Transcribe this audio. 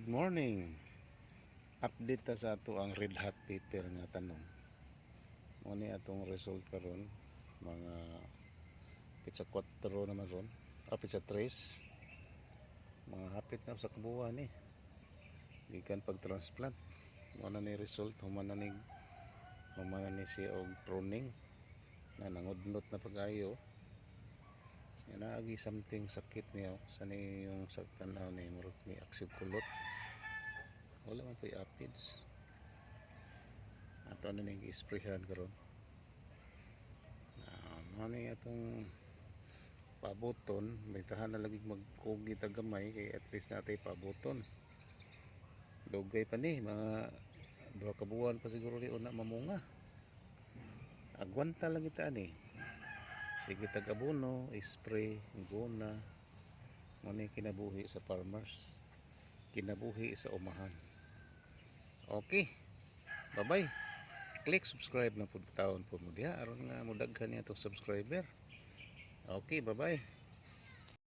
Good morning. Update ta sa ato ang red hot pepper nga tanong. Muna atong result karon mga pizza 4 naman ron. Pizza 3. Mga hapit na sa kabuuan ni. Gikan pag transplant. Muna ni result humana ni siya og pruning na nangudnot na pag-ayo. Naagi something sakit niya sa ni yung sa tanaw ni murag ni aksyon kulot. Wala man po'y aphids. Ato na ning isprayhan karon. Ano atong pabuton, may tahan na lagi magkugi tagamay kay at least natay pabuton. Dugay pa ni mga 2 ka buwan pa siguro ni una mamunga. Agwanta lang kita ni. Sige tagabuno, spray, guna. Muna kinabuhi sa farmers. Kinabuhi sa umahan. Okay. Bye-bye. Click subscribe na pud taon po mo diha aron nga mudaghan niya itong subscriber. Okay, bye-bye.